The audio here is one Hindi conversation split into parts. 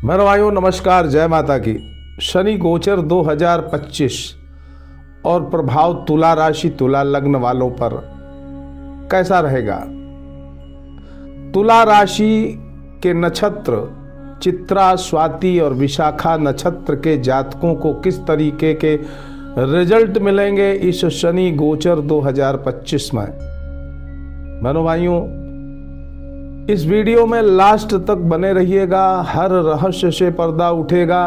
मेरे भाइयों नमस्कार, जय माता की। शनि गोचर 2025 और प्रभाव तुला राशि तुला लग्न वालों पर कैसा रहेगा। तुला राशि के नक्षत्र चित्रा, स्वाति और विशाखा नक्षत्र के जातकों को किस तरीके के रिजल्ट मिलेंगे इस शनि गोचर 2025 में। मेरे भाइयों इस वीडियो में लास्ट तक बने रहिएगा, हर रहस्य से पर्दा उठेगा।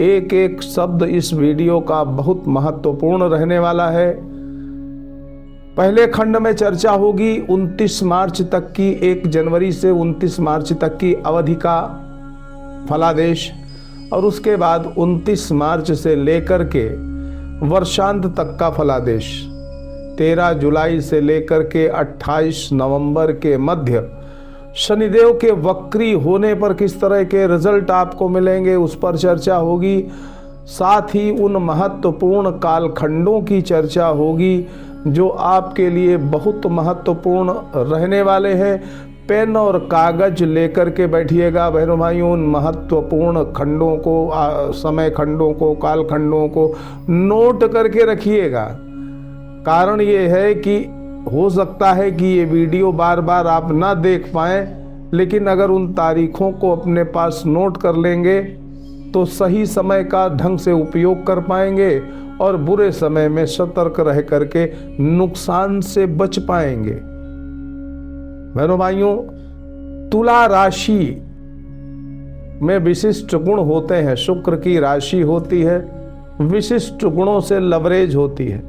एक एक शब्द इस वीडियो का बहुत महत्वपूर्ण रहने वाला है। पहले खंड में चर्चा होगी 29 मार्च तक की, 1 जनवरी से 29 मार्च तक की अवधि का फलादेश, और उसके बाद 29 मार्च से लेकर के वर्षांत तक का फलादेश, 13 जुलाई से लेकर के 28 नवंबर के मध्य शनिदेव के वक्री होने पर किस तरह के रिजल्ट आपको मिलेंगे उस पर चर्चा होगी। साथ ही उन महत्वपूर्ण कालखंडों की चर्चा होगी जो आपके लिए बहुत महत्वपूर्ण रहने वाले हैं। पेन और कागज लेकर के बैठिएगा बहनों भाइयों, उन महत्वपूर्ण खंडों को, समय खंडों को, काल खंडों को नोट करके रखिएगा। कारण ये है कि हो सकता है कि ये वीडियो बार बार आप ना देख पाएं, लेकिन अगर उन तारीखों को अपने पास नोट कर लेंगे तो सही समय का ढंग से उपयोग कर पाएंगे और बुरे समय में सतर्क रह करके नुकसान से बच पाएंगे। बहनों भाइयों, तुला राशि में विशिष्ट गुण होते हैं। शुक्र की राशि होती है, विशिष्ट गुणों से लवरेज होती है।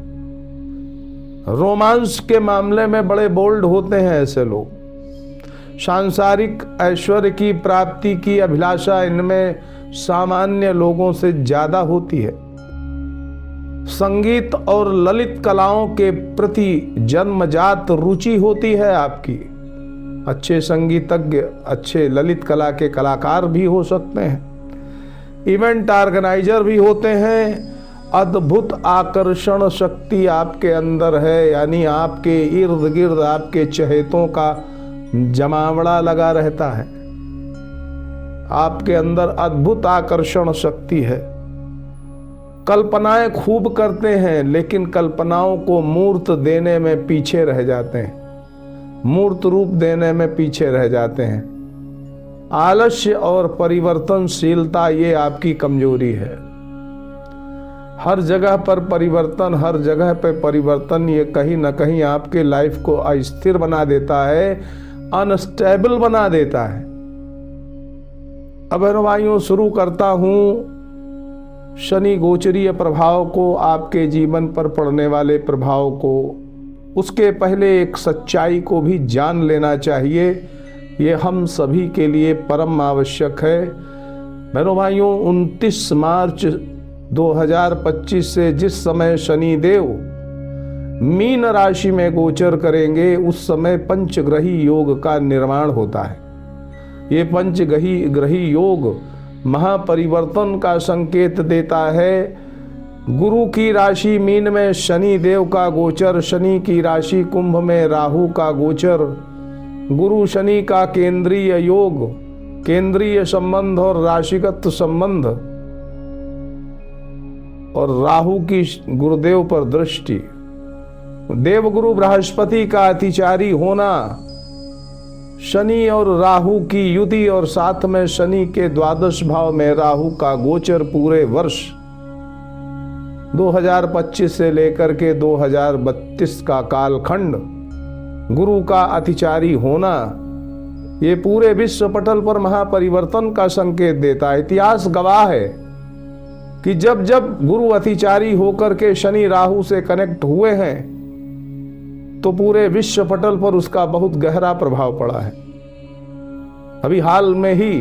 रोमांस के मामले में बड़े बोल्ड होते हैं ऐसे लोग। सांसारिक ऐश्वर्य की प्राप्ति की अभिलाषा इनमें सामान्य लोगों से ज्यादा होती है। संगीत और ललित कलाओं के प्रति जन्मजात रुचि होती है आपकी। अच्छे संगीतज्ञ, अच्छे ललित कला के कलाकार भी हो सकते हैं। इवेंट ऑर्गेनाइजर भी होते हैं। अद्भुत आकर्षण शक्ति आपके अंदर है, यानी आपके इर्द गिर्द आपके चहेतों का जमावड़ा लगा रहता है। आपके अंदर अद्भुत आकर्षण शक्ति है। कल्पनाएं खूब करते हैं, लेकिन कल्पनाओं को मूर्त देने में पीछे रह जाते हैं, मूर्त रूप देने में पीछे रह जाते हैं। आलस्य और परिवर्तनशीलता ये आपकी कमजोरी है। हर जगह पर परिवर्तन, हर जगह पर परिवर्तन ये कहीं ना कहीं आपके लाइफ को अस्थिर बना देता है, अनस्टेबल बना देता है। अब भाइयों शुरू करता हूं शनि गोचरीय प्रभाव को, आपके जीवन पर पड़ने वाले प्रभाव को। उसके पहले एक सच्चाई को भी जान लेना चाहिए, ये हम सभी के लिए परम आवश्यक है। बहनों भाइयों, 29 मार्च 2025 से जिस समय शनि देव मीन राशि में गोचर करेंगे, उस समय पंचग्रही योग का निर्माण होता है। ये पंचग्रही योग महापरिवर्तन का संकेत देता है। गुरु की राशि मीन में शनि देव का गोचर, शनि की राशि कुंभ में राहु का गोचर, गुरु शनि का केंद्रीय योग, केंद्रीय संबंध और राशिगत संबंध, और राहु की गुरुदेव पर दृष्टि, देवगुरु बृहस्पति का अतिचारी होना, शनि और राहु की युति, और साथ में शनि के द्वादश भाव में राहु का गोचर पूरे वर्ष 2025 से लेकर के 2032 का कालखंड, गुरु का अतिचारी होना, ये पूरे विश्व पटल पर महापरिवर्तन का संकेत देता है। इतिहास गवाह है कि जब जब गुरु अतिचारी होकर के शनि राहु से कनेक्ट हुए हैं तो पूरे विश्व पटल पर उसका बहुत गहरा प्रभाव पड़ा है। अभी हाल में ही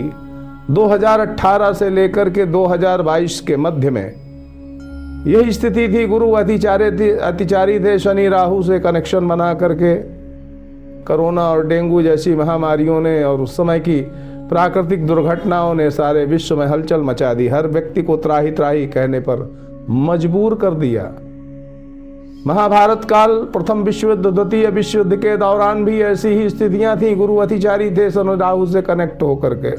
2018 से लेकर के 2022 के मध्य में यही स्थिति थी। गुरु अतिचारी थे, शनि राहु से कनेक्शन बना करके कोरोना और डेंगू जैसी महामारियों ने और उस समय की प्राकृतिक दुर्घटनाओं ने सारे विश्व में हलचल मचा दी। हर व्यक्ति को त्राही त्राही कहने पर मजबूर कर दिया। महाभारत काल, प्रथम विश्व युद्ध, द्वितीय विश्व युद्ध के दौरान भी ऐसी ही स्थितियां थी। गुरु अतिचारी थे शनि राहु से कनेक्ट होकर के।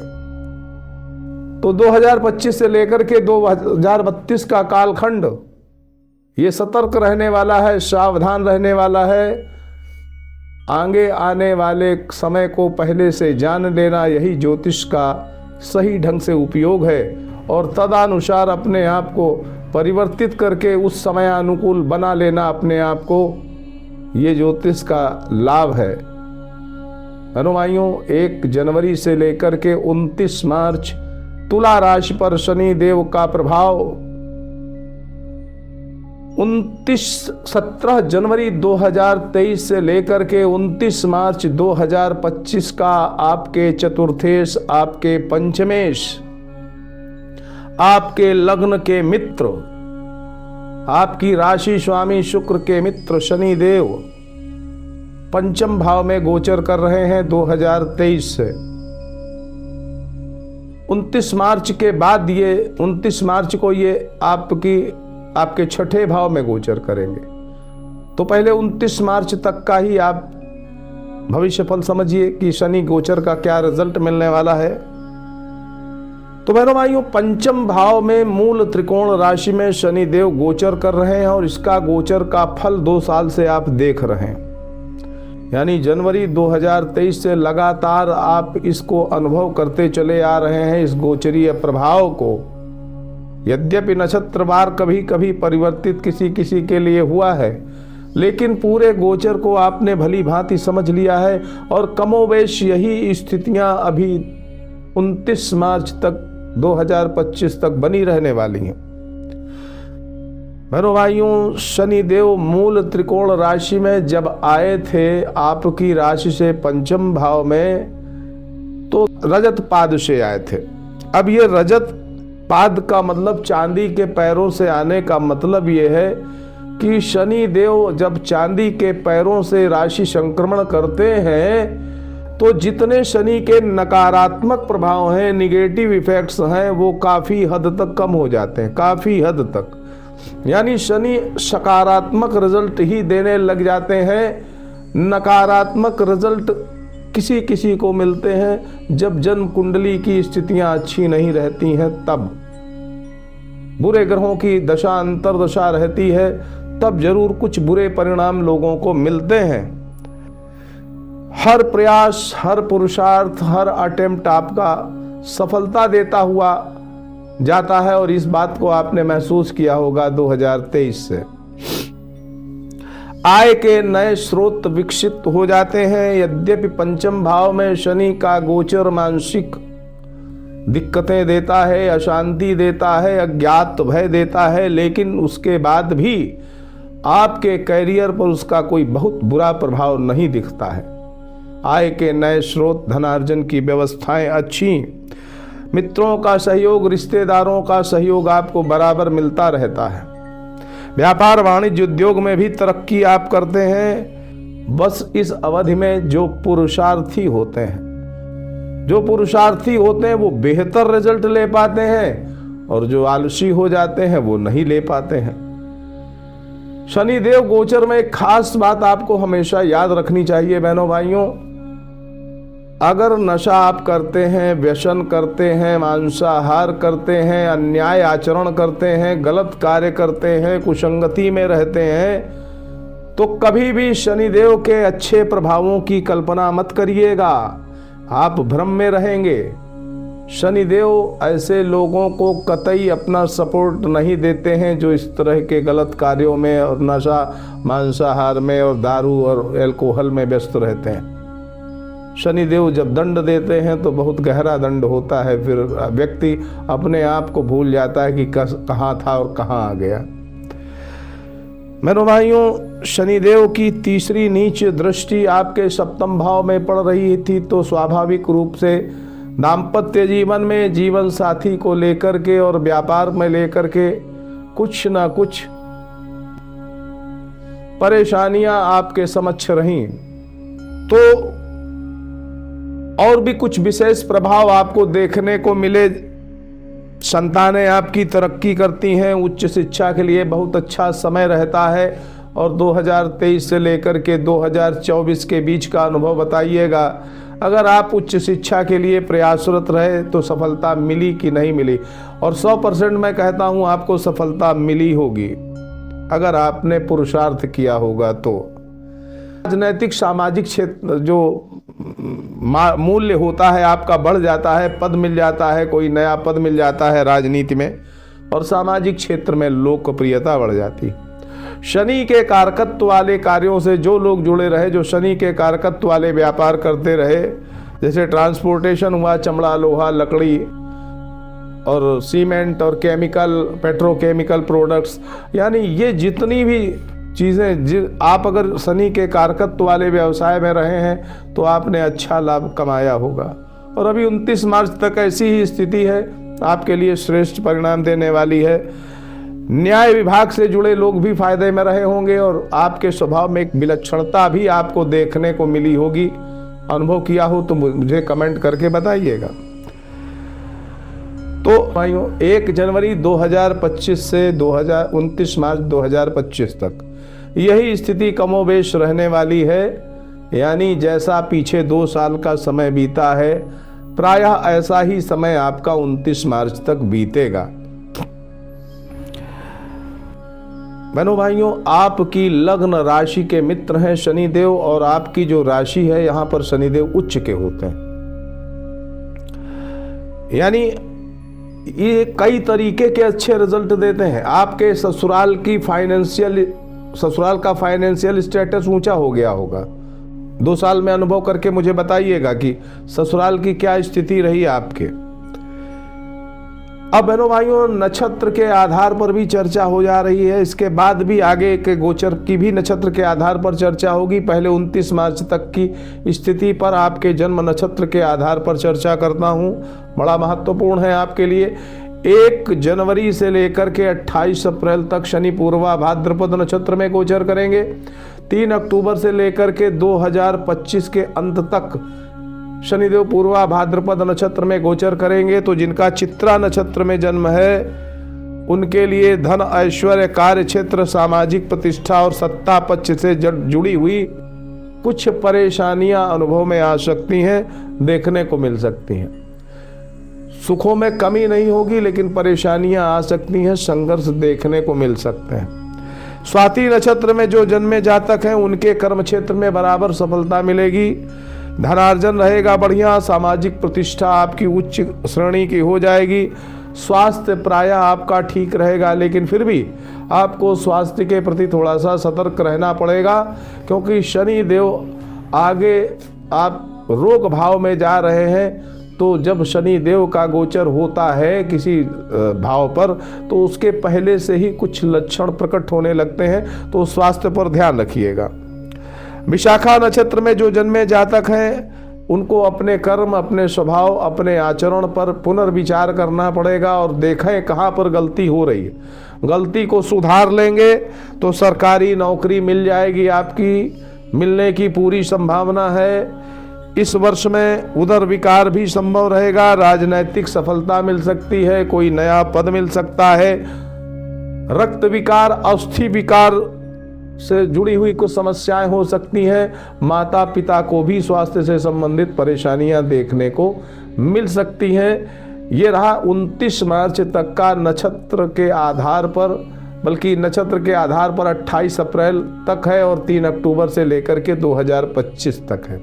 तो 2025 से लेकर के 2032 का कालखंड ये सतर्क रहने वाला है, सावधान रहने वाला है। आगे आने वाले समय को पहले से जान लेना यही ज्योतिष का सही ढंग से उपयोग है और तदनुसार अपने आप को परिवर्तित करके उस समय अनुकूल बना लेना अपने आप को, ये ज्योतिष का लाभ है। भाइयों, 1 जनवरी से लेकर के 29 मार्च तुला राशि पर शनि देव का प्रभाव 17 जनवरी 2023 से लेकर के 29 मार्च 2025 का आपके चतुर्थेश, आपके पंचमेश, आपके लग्न के मित्र, आपकी राशि स्वामी शुक्र के मित्र शनि देव पंचम भाव में गोचर कर रहे हैं 2023 से। 29 मार्च के बाद ये 29 मार्च को ये आपके छठे भाव में गोचर करेंगे। तो पहले 29 मार्च तक का ही आप भविष्य फल समझिए कि शनि गोचर का क्या रिजल्ट मिलने वाला है। तो बहनों भाइयों, पंचम भाव में मूल त्रिकोण राशि में शनि देव गोचर कर रहे हैं और इसका गोचर का फल 2 साल से आप देख रहे हैं। यानी जनवरी 2023 से लगातार आप इसको अनुभव करते चले आ रहे हैं, इस गोचरीय प्रभाव को। यद्यपि नक्षत्रवार कभी कभी परिवर्तित किसी किसी के लिए हुआ है, लेकिन पूरे गोचर को आपने भली भांति समझ लिया है और कमोवेश यही स्थितियां अभी 29 मार्च तक 2025 तक बनी रहने वाली हैं। बहनों भाइयों, शनि देव मूल त्रिकोण राशि में जब आए थे आपकी राशि से पंचम भाव में, तो रजत पाद से आए थे। अब ये रजत पाद का मतलब चांदी के पैरों से आने का मतलब ये है कि शनि देव जब चांदी के पैरों से राशि संक्रमण करते हैं तो जितने शनि के नकारात्मक प्रभाव हैं, निगेटिव इफेक्ट्स हैं, वो काफ़ी हद तक कम हो जाते हैं, काफ़ी हद तक। यानी शनि सकारात्मक रिजल्ट ही देने लग जाते हैं। नकारात्मक रिजल्ट किसी किसी को मिलते हैं जब जन्म कुंडली की स्थितियां अच्छी नहीं रहती हैं, तब बुरे ग्रहों की दशा अंतर्दशा रहती है, तब जरूर कुछ बुरे परिणाम लोगों को मिलते हैं। हर प्रयास, हर पुरुषार्थ, हर अटेम्प्ट आपका सफलता देता हुआ जाता है और इस बात को आपने महसूस किया होगा 2023 से। आय के नए स्रोत विकसित हो जाते हैं। यद्यपि पंचम भाव में शनि का गोचर मानसिक दिक्कतें देता है, अशांति देता है, अज्ञात भय देता है, लेकिन उसके बाद भी आपके कैरियर पर उसका कोई बहुत बुरा प्रभाव नहीं दिखता है। आय के नए स्रोत, धनार्जन की व्यवस्थाएं अच्छी, मित्रों का सहयोग, रिश्तेदारों का सहयोग आपको बराबर मिलता रहता है। व्यापार, वाणिज्य, उद्योग में भी तरक्की आप करते हैं। बस इस अवधि में जो पुरुषार्थी होते हैं वो बेहतर रिजल्ट ले पाते हैं और जो आलसी हो जाते हैं वो नहीं ले पाते हैं। शनि देव गोचर में एक खास बात आपको हमेशा याद रखनी चाहिए बहनों भाइयों। अगर नशा आप करते हैं, व्यसन करते हैं, मांसाहार करते हैं, अन्याय आचरण करते हैं, गलत कार्य करते हैं, कुसंगति में रहते हैं, तो कभी भी शनिदेव के अच्छे प्रभावों की कल्पना मत करिएगा, आप भ्रम में रहेंगे। शनिदेव ऐसे लोगों को कतई अपना सपोर्ट नहीं देते हैं जो इस तरह के गलत कार्यों में और नशा, मांसाहार में और दारू और एल्कोहल में व्यस्त रहते हैं। शनिदेव जब दंड देते हैं तो बहुत गहरा दंड होता है, फिर व्यक्ति अपने आप को भूल जाता है कि कहाँ था और कहाँ आ गया। मेरे भाइयों, शनिदेव की तीसरी नीच दृष्टि आपके सप्तम भाव में पड़ रही थी, तो स्वाभाविक रूप से दाम्पत्य जीवन में जीवन साथी को लेकर के और व्यापार में लेकर के कुछ ना कुछ परेशानियां आपके समक्ष रहीं। तो और भी कुछ विशेष प्रभाव आपको देखने को मिले। संतानें आपकी तरक्की करती हैं, उच्च शिक्षा के लिए बहुत अच्छा समय रहता है और 2023 से लेकर के 2024 के बीच का अनुभव बताइएगा। अगर आप उच्च शिक्षा के लिए प्रयासरत रहे तो सफलता मिली कि नहीं मिली, और 100% मैं कहता हूँ आपको सफलता मिली होगी अगर आपने पुरुषार्थ किया होगा। तो राजनैतिक सामाजिक क्षेत्र जो मूल्य होता है आपका बढ़ जाता है, पद मिल जाता है, कोई नया पद मिल जाता है राजनीति में, और सामाजिक क्षेत्र में लोकप्रियता बढ़ जाती। शनि के कारकत्व वाले कार्यों से जो लोग जुड़े रहे, जो शनि के कारकत्व वाले व्यापार करते रहे, जैसे ट्रांसपोर्टेशन हुआ, चमड़ा, लोहा, लकड़ी और सीमेंट और केमिकल, पेट्रोकेमिकल प्रोडक्ट्स, यानी ये जितनी भी चीज़ें आप अगर शनि के कारकत्व वाले व्यवसाय में रहे हैं तो आपने अच्छा लाभ कमाया होगा। और अभी 29 मार्च तक ऐसी ही स्थिति है, आपके लिए श्रेष्ठ परिणाम देने वाली है। न्याय विभाग से जुड़े लोग भी फायदे में रहे होंगे और आपके स्वभाव में एक विलक्षणता भी आपको देखने को मिली होगी। अनुभव किया हो तो मुझे कमेंट करके बताइएगा। तो भाइयों, 1 जनवरी 2025 से 29 मार्च 2025 तक यही स्थिति कमोबेश रहने वाली है। यानी जैसा पीछे 2 साल का समय बीता है, प्रायः ऐसा ही समय आपका 29 मार्च तक बीतेगा। बहनों भाइयों, आपकी लग्न राशि के मित्र हैं शनिदेव, और आपकी जो राशि है यहां पर शनिदेव उच्च के होते हैं। यानी ये कई तरीके के अच्छे रिजल्ट देते हैं। आपके ससुराल का फाइनेंशियल स्टेटस ऊंचा हो गया होगा। 2 साल में अनुभव करके मुझे बताइएगा कि ससुराल की क्या स्थिति रही आपके। अब बहनों भाइयों, नक्षत्र के आधार पर भी चर्चा हो जा रही है। इसके बाद भी आगे के गोचर की भी नक्षत्र के आधार पर चर्चा होगी। पहले 29 मार्च तक की स्थिति पर आपके जन्म नक्षत्र के आधार पर चर्चा करता हूं, बड़ा महत्वपूर्ण है आपके लिए। 1 जनवरी से लेकर के 28 अप्रैल तक शनि पूर्वा भाद्रपद नक्षत्र में गोचर करेंगे। 3 अक्टूबर से लेकर के 2025 के अंत तक शनिदेव पूर्वा भाद्रपद नक्षत्र में गोचर करेंगे। तो जिनका चित्रा नक्षत्र में जन्म है उनके लिए धन, ऐश्वर्य, कार्य क्षेत्र, सामाजिक प्रतिष्ठा और सत्ता पक्ष से जुड़ी हुई कुछ परेशानियां अनुभव में आ सकती हैं, देखने को मिल सकती हैं। सुखों में कमी नहीं होगी लेकिन परेशानियां आ सकती हैं, संघर्ष देखने को मिल सकते हैं। स्वाति नक्षत्र में जो जन्मे जातक हैं उनके कर्म क्षेत्र में बराबर सफलता मिलेगी। धनार्जन रहेगा बढ़िया, सामाजिक प्रतिष्ठा आपकी उच्च श्रेणी की हो जाएगी। स्वास्थ्य प्रायः आपका ठीक रहेगा, लेकिन फिर भी आपको स्वास्थ्य के प्रति थोड़ा सा सतर्क रहना पड़ेगा, क्योंकि शनि देव आगे आप रोग भाव में जा रहे हैं। तो जब शनि देव का गोचर होता है किसी भाव पर तो उसके पहले से ही कुछ लक्षण प्रकट होने लगते हैं, तो स्वास्थ्य पर ध्यान रखिएगा। विशाखा नक्षत्र में जो जन्मे जातक हैं उनको अपने कर्म, अपने स्वभाव, अपने आचरण पर पुनर्विचार करना पड़ेगा और देखें कहाँ पर गलती हो रही है। गलती को सुधार लेंगे तो सरकारी नौकरी मिल जाएगी, आपकी मिलने की पूरी संभावना है। इस वर्ष में उदर विकार भी संभव रहेगा, राजनैतिक सफलता मिल सकती है, कोई नया पद मिल सकता है। रक्त विकार, अस्थि विकार से जुड़ी हुई कुछ समस्याएं हो सकती हैं। माता पिता को भी स्वास्थ्य से संबंधित परेशानियां देखने को मिल सकती हैं। ये रहा 29 मार्च तक का नक्षत्र के आधार पर, बल्कि नक्षत्र के आधार पर 28 अप्रैल तक है और 3 अक्टूबर से लेकर के 2025 तक है।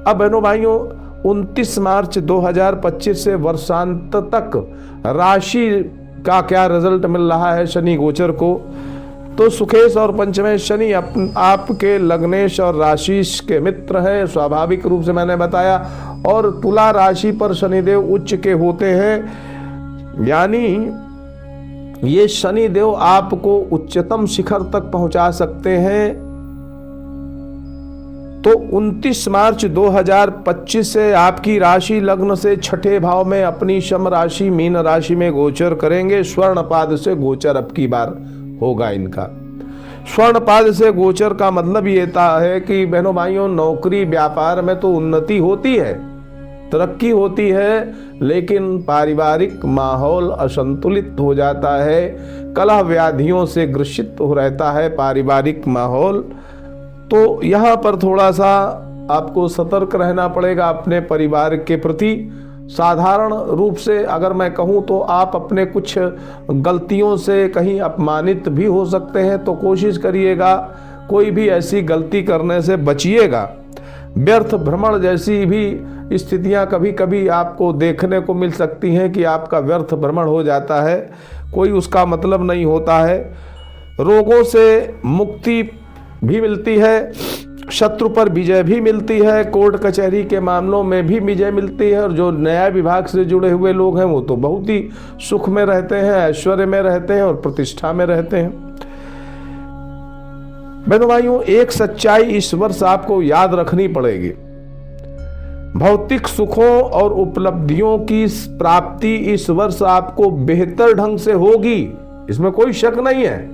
अब बहनों भाइयों, 29 मार्च 2025 से वर्षांत तक राशि का क्या रिजल्ट मिल रहा है शनि गोचर को। तो सुखेश और पंचमेश शनि आपके लग्नेश और राशिश के मित्र हैं, स्वाभाविक रूप से मैंने बताया। और तुला राशि पर शनिदेव उच्च के होते हैं, यानी ये शनिदेव आपको उच्चतम शिखर तक पहुंचा सकते हैं। तो 29 मार्च 2025 से आपकी राशि लग्न से 6ठे भाव में अपनी शम राशि मीन राशि में गोचर करेंगे। स्वर्णपाद से गोचर अब की बार होगा इनका। स्वर्णपाद से गोचर का मतलब ये है कि बहनों भाइयों, नौकरी व्यापार में तो उन्नति होती है, तरक्की होती है, लेकिन पारिवारिक माहौल असंतुलित हो जाता है, कलह व्याधियों से ग्रसित हो रहता है पारिवारिक माहौल। तो यहाँ पर थोड़ा सा आपको सतर्क रहना पड़ेगा अपने परिवार के प्रति। साधारण रूप से अगर मैं कहूँ तो आप अपने कुछ गलतियों से कहीं अपमानित भी हो सकते हैं, तो कोशिश करिएगा कोई भी ऐसी गलती करने से बचिएगा। व्यर्थ भ्रमण जैसी भी स्थितियां कभी कभी आपको देखने को मिल सकती हैं कि आपका व्यर्थ भ्रमण हो जाता है, कोई उसका मतलब नहीं होता है। रोगों से मुक्ति भी मिलती है, शत्रु पर विजय भी मिलती है, कोर्ट कचहरी के मामलों में भी विजय मिलती है। और जो न्याय विभाग से जुड़े हुए लोग हैं वो तो बहुत ही सुख में रहते हैं, ऐश्वर्य में रहते हैं और प्रतिष्ठा में रहते हैं। बहनों भाइयों, एक सच्चाई इस वर्ष आपको याद रखनी पड़ेगी। भौतिक सुखों और उपलब्धियों की प्राप्ति इस वर्ष आपको बेहतर ढंग से होगी, इसमें कोई शक नहीं है,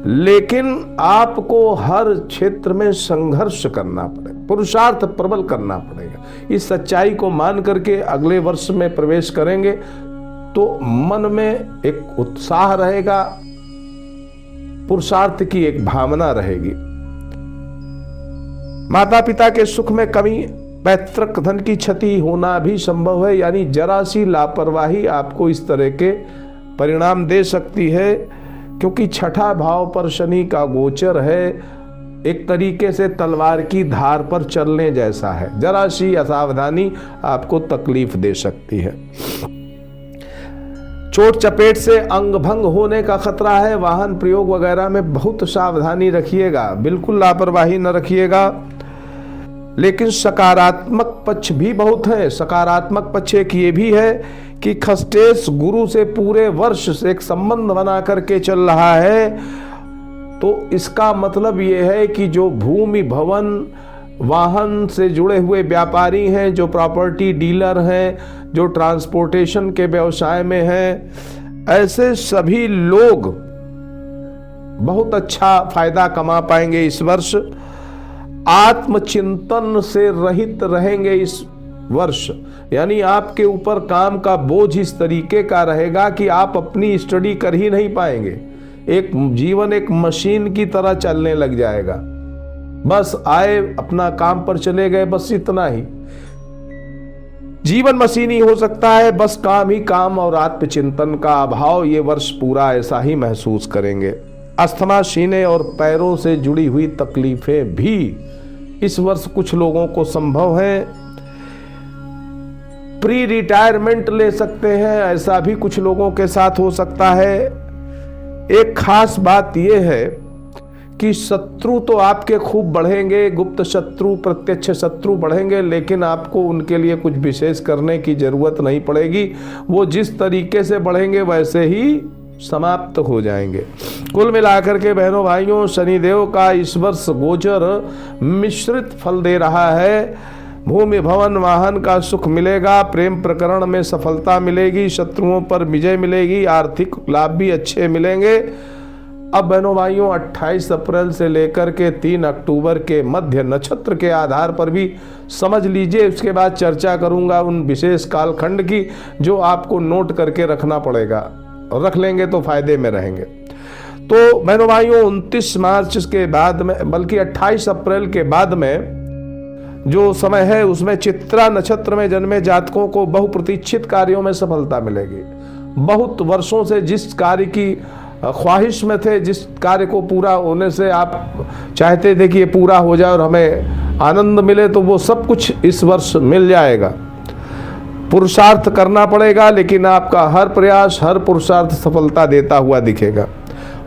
लेकिन आपको हर क्षेत्र में संघर्ष करना पड़ेगा, पुरुषार्थ प्रबल करना पड़ेगा। इस सच्चाई को मान करके अगले वर्ष में प्रवेश करेंगे तो मन में एक उत्साह रहेगा, पुरुषार्थ की एक भावना रहेगी। माता पिता के सुख में कमी, पैतृक धन की क्षति होना भी संभव है, यानी जरा सी लापरवाही आपको इस तरह के परिणाम दे सकती है, क्योंकि छठा भाव पर शनि का गोचर है। एक तरीके से तलवार की धार पर चलने जैसा है, जरा सी असावधानी आपको तकलीफ दे सकती है। चोट चपेट से अंग भंग होने का खतरा है। वाहन प्रयोग वगैरह में बहुत सावधानी रखिएगा, बिल्कुल लापरवाही न रखिएगा। लेकिन सकारात्मक पक्ष भी बहुत है। सकारात्मक पक्ष एक ये भी है कि खस्टेश गुरु से पूरे वर्ष से एक संबंध बना करके चल रहा है, तो इसका मतलब ये है कि जो भूमि भवन वाहन से जुड़े हुए व्यापारी हैं, जो प्रॉपर्टी डीलर हैं, जो ट्रांसपोर्टेशन के व्यवसाय में हैं, ऐसे सभी लोग बहुत अच्छा फायदा कमा पाएंगे इस वर्ष। आत्मचिंतन से रहित रहेंगे इस वर्ष, यानी आपके ऊपर काम का बोझ इस तरीके का रहेगा कि आप अपनी स्टडी कर ही नहीं पाएंगे। एक जीवन एक मशीन की तरह चलने लग जाएगा, बस आए अपना काम पर चले गए, बस इतना ही। जीवन मशीनी हो सकता है, बस काम ही काम और आत्मचिंतन का अभाव ये वर्ष पूरा ऐसा ही महसूस करेंगे। अस्थमा, सीने और पैरों से जुड़ी हुई तकलीफें भी इस वर्ष कुछ लोगों को संभव है। प्री रिटायरमेंट ले सकते हैं, ऐसा भी कुछ लोगों के साथ हो सकता है। एक खास बात यह है कि शत्रु तो आपके खूब बढ़ेंगे, गुप्त शत्रु प्रत्यक्ष शत्रु बढ़ेंगे, लेकिन आपको उनके लिए कुछ विशेष करने की जरूरत नहीं पड़ेगी। वो जिस तरीके से बढ़ेंगे वैसे ही समाप्त हो जाएंगे। कुल मिलाकर के बहनों भाइयों, शनिदेव का इस वर्ष गोचर मिश्रित फल दे रहा है। भूमि भवन वाहन का सुख मिलेगा, प्रेम प्रकरण में सफलता मिलेगी, शत्रुओं पर विजय मिलेगी, आर्थिक लाभ भी अच्छे मिलेंगे। अब बहनों भाइयों, 28 अप्रैल से लेकर के 3 अक्टूबर के मध्य नक्षत्र के आधार पर भी समझ लीजिए। उसके बाद चर्चा करूंगा उन विशेष कालखंड की जो आपको नोट करके रखना पड़ेगा, रख लेंगे तो फायदे में रहेंगे। तो बहनों भाइयों, 29 मार्च के बाद में, बल्कि 28 अप्रैल के बाद में जो समय है उसमें चित्रा नक्षत्र में जन्मे जातकों को बहुप्रतीक्षित कार्यों में सफलता मिलेगी। बहुत वर्षों से जिस कार्य की ख्वाहिश में थे, जिस कार्य को पूरा होने से आप चाहते थे कि ये पूरा हो जाए और हमें आनंद मिले, तो वो सब कुछ इस वर्ष मिल जाएगा। पुरुषार्थ करना पड़ेगा, लेकिन आपका हर प्रयास, हर पुरुषार्थ सफलता देता हुआ दिखेगा।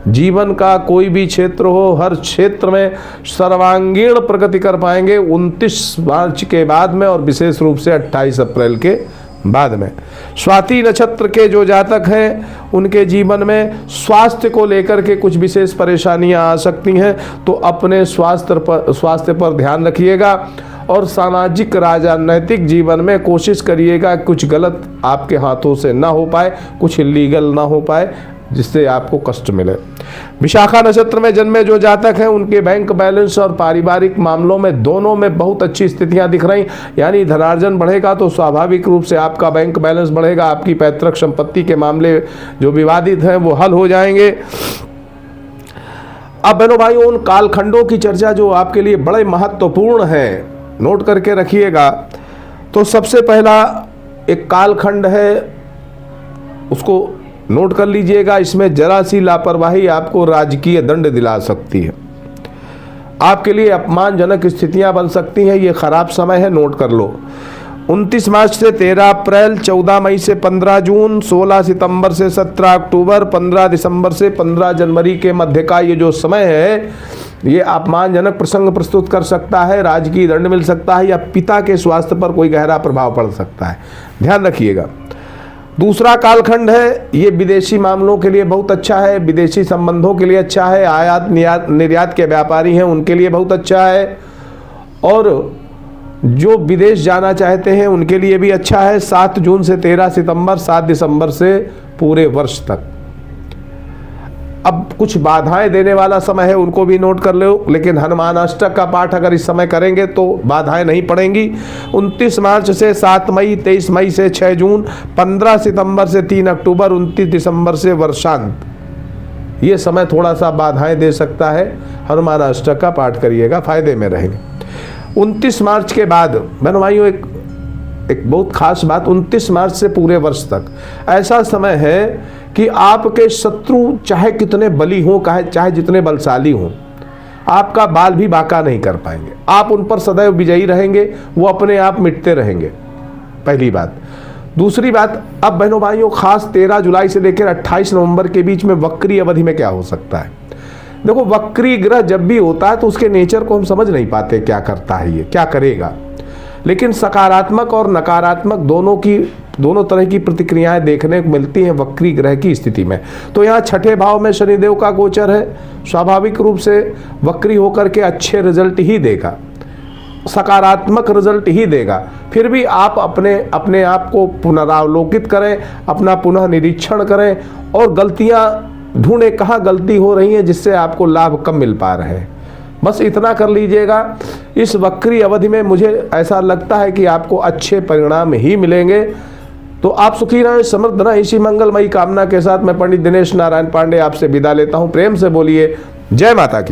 जीवन का कोई भी क्षेत्र हो, हर क्षेत्र में सर्वांगीण प्रगति कर पाएंगे 29 मार्च के बाद में, और विशेष रूप से 28 अप्रैल के बाद में। स्वाति नक्षत्र के जो जातक हैं उनके जीवन में स्वास्थ्य को लेकर के कुछ विशेष परेशानियां आ सकती हैं, तो अपने स्वास्थ्य पर ध्यान रखिएगा। और सामाजिक राजनीतिक जीवन में कोशिश करिएगा कुछ गलत आपके हाथों से ना हो पाए, कुछ इलीगल ना हो पाए जिससे आपको कष्ट मिले। विशाखा नक्षत्र में जन्मे जो जातक हैं उनके बैंक बैलेंस और पारिवारिक मामलों में दोनों में बहुत अच्छी स्थितियां दिख रही, यानी धनार्जन बढ़ेगा तो स्वाभाविक रूप से आपका बैंक बैलेंस बढ़ेगा, आपकी पैतृक संपत्ति के मामले जो विवादित हैं वो हल हो जाएंगे। अब बहनों भाइयों, उन कालखंडों की चर्चा जो आपके लिए बड़े महत्वपूर्ण हैं, नोट करके रखिएगा। तो सबसे पहला एक कालखंड है, उसको नोट कर लीजिएगा। इसमें जरा सी लापरवाही आपको राजकीय दंड दिला सकती है, आपके लिए अपमानजनक स्थितियां बन सकती हैं। ये खराब समय है, नोट कर लो। 29 मार्च से 13 अप्रैल, 14 मई से 15 जून, 16 सितंबर से 17 अक्टूबर, 15 दिसंबर से 15 जनवरी के मध्य का ये जो समय है, ये अपमानजनक प्रसंग प्रस्तुत कर सकता है, राजकीय दंड मिल सकता है, या पिता के स्वास्थ्य पर कोई गहरा प्रभाव पड़ सकता है, ध्यान रखिएगा। दूसरा कालखंड है, ये विदेशी मामलों के लिए बहुत अच्छा है, विदेशी संबंधों के लिए अच्छा है, आयात निर्यात के व्यापारी हैं उनके लिए बहुत अच्छा है, और जो विदेश जाना चाहते हैं उनके लिए भी अच्छा है। 7 जून से 13 सितंबर, 7 दिसंबर से पूरे वर्ष तक। अब कुछ बाधाएं देने वाला समय है, उनको भी नोट कर लो, लेकिन हनुमान अष्टक का पाठ अगर इस समय करेंगे तो बाधाएं नहीं पड़ेंगी। 29 मार्च से 7 मई, 23 मई से 6 जून, 15 सितंबर से 3 अक्टूबर, 29 दिसंबर से वर्षांत, ये समय थोड़ा सा बाधाएं दे सकता है। हनुमान अष्टक का पाठ करिएगा, फायदे में रहेंगे। 29 मार्च के बाद बहनों भाइयों एक बहुत खास बात, 29 मार्च से पूरे वर्ष तक ऐसा समय है कि आपके शत्रु चाहे कितने बली हों, चाहे जितने बलशाली हों, आपका बाल भी बांका नहीं कर पाएंगे। आप उन पर सदैव विजयी रहेंगे, वो अपने आप मिटते रहेंगे, पहली बात। दूसरी बात, अब बहनों भाइयों खास 13 जुलाई से लेकर 28 नवंबर के बीच में वक्री अवधि में क्या हो सकता है। देखो, वक्री ग्रह जब भी होता है तो उसके नेचर को हम समझ नहीं पाते, क्या करता है, ये क्या करेगा। लेकिन सकारात्मक और नकारात्मक दोनों तरह की प्रतिक्रियाएं देखने को मिलती हैं वक्री ग्रह की स्थिति में। तो यहाँ छठे भाव में शनिदेव का गोचर है, स्वाभाविक रूप से वक्री होकर के अच्छे रिजल्ट ही देगा, सकारात्मक रिजल्ट ही देगा। फिर भी आप अपने आप को पुनरावलोकित करें, अपना पुनः निरीक्षण करें और गलतियां ढूंढें, कहाँ गलती हो रही है जिससे आपको लाभ कम मिल पा रहे हैं। बस इतना कर लीजिएगा। इस वक्री अवधि में मुझे ऐसा लगता है कि आपको अच्छे परिणाम ही मिलेंगे। तो आप सुखी रहें, समृद्ध रहें, इसी मंगलमयी कामना के साथ मैं पंडित दिनेश नारायण पांडे आपसे विदा लेता हूं। प्रेम से बोलिए जय माता की।